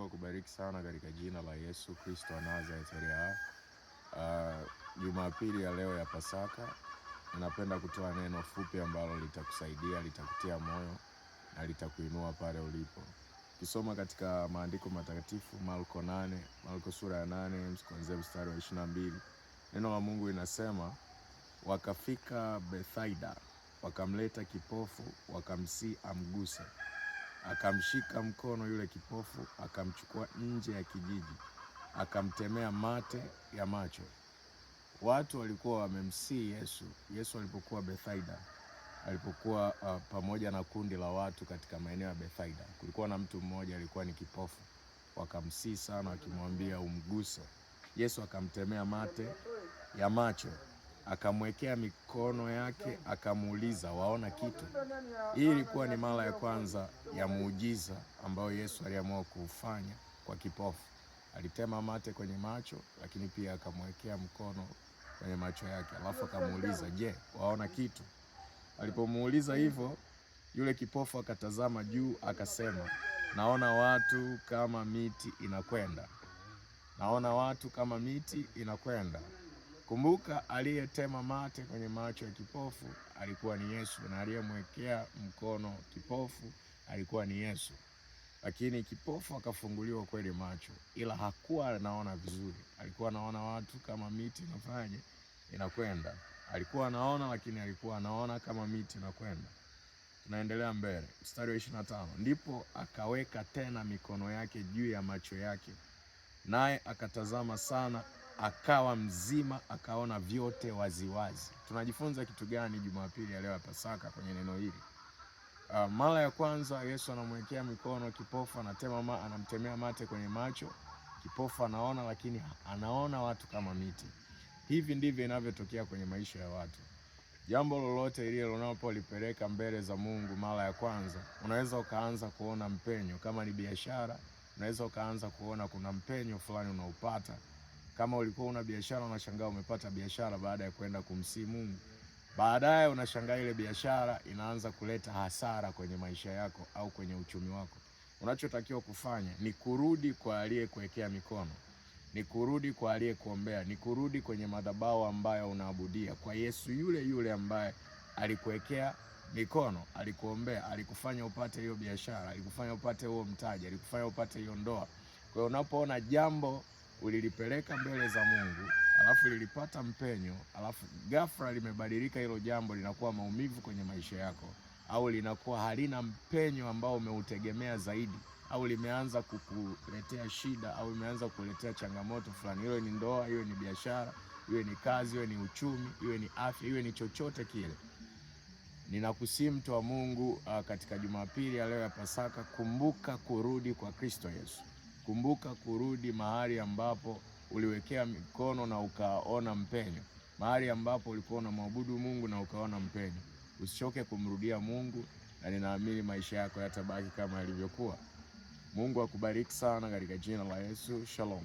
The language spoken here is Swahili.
akubariki sana katika jina la Yesu Kristo wa Nazareth. Jumapili ya leo ya Pasaka, ninapenda kutoa neno fupi ambalo litakusaidia, litakutia moyo na litakuinua pale ulipo. Kisoma katika maandiko matakatifu Marko sura ya 8 kuanzia mstari wa 22. Neno la Mungu linasema, wakafika Bethsaida, wakamleta kipofu, wakamsihi amguse. Akamshika mkono yule kipofu, akamchukua nje ya kijiji, akamtemea mate ya macho. Watu walikuwa wamemsihi Yesu alipokuwa Bethsaida, alipokuwa pamoja na kundi la watu katika maeneo ya Bethsaida. Kulikuwa na mtu mmoja alikuwa ni kipofu. Wakamsihi sana wakimwambia umguse. Yesu akamtemea mate ya macho, akamwekea mikono yake, akamuuliza, waona kitu? Hii ilikuwa ni mara ya kwanza ya muujiza ambayo Yesu aliamua kufanya kwa kipofu. Alitema mate kwenye macho, lakini pia akamwekea mkono kwenye macho yake, alafu akamuuliza, je, waona kitu? Alipomuuliza hivyo, yule kipofu akatazama juu, akasema, naona watu kama miti inakwenda. Naona watu kama miti inakwenda. Kumbuka, aliyetema mate kwenye macho ya kipofu alikuwa ni Yesu, na aliyemwekea mkono kipofu alikuwa ni Yesu. Lakini kipofu akafunguliwa kweli macho, ila hakuwa anaona vizuri. Alikuwa anaona watu kama miti inakwenda. Alikuwa anaona, lakini alikuwa anaona kama miti inakwenda. Tunaendelea mbele. Mstari wa 25. Ndipo akaweka tena mikono yake juu ya macho yake, naye akatazama sana, akawa mzima, akaona vyote waziwazi. Tunajifunza kitu gani Jumapili ya leo ya Pasaka kwenye neno hili? Mara ya kwanza Yesu anamwekea mikono kipofu, anamtemea mate kwenye macho. Kipofu anaona, lakini anaona watu kama miti. Hivi ndivyo inavyotokea kwenye maisha ya watu. Jambo lolote ile unapolipeleka mbele za Mungu mara ya kwanza, unaweza ukaanza kuona mpenyo. Kama ni biashara, unaweza ukaanza kuona kuna mpenyo fulani unaupata. Kama ulikuwa una biashara, unashangaa umepata biashara baada ya kwenda kumsihi Mungu. Baadaye unashangaa ile biashara inaanza kuleta hasara kwenye maisha yako au kwenye uchumi wako. Unachotakiwa kufanya ni kurudi kwa aliyekuwekea mikono, ni kurudi kwa aliyekuombea, ni kurudi kwenye madhabahu ambayo unaabudia, kwa Yesu yule yule ambaye alikuwekea mikono, alikuombea, alikufanya upate hiyo biashara, alikufanya upate huo mtaji, alikufanya upate hiyo ndoa. Kwa hiyo unapoona jambo ulilipeleka mbele za Mungu, alafu lilipata mpenyo, alafu ghafla limebadilika, hilo jambo linakuwa maumivu kwenye maisha yako, au linakuwa halina mpenyo ambao umeutegemea zaidi, au limeanza kukuletea shida, au limeanza kukuletea changamoto fulani, iwe ni ndoa, iwe ni biashara, iwe ni kazi, iwe ni uchumi, iwe ni afya, iwe ni chochote kile, ninakusihi mtu wa Mungu, katika Jumapili ya leo ya Pasaka, kumbuka kurudi kwa Kristo Yesu. Kumbuka kurudi mahali ambapo uliwekea mikono na ukaona mpenyo, mahali ambapo ulikuwa unamwabudu Mungu na ukaona mpenyo. Usichoke kumrudia Mungu, na ninaamini maisha yako yatabaki kama yalivyokuwa. Mungu akubariki sana katika jina la Yesu. Shalom.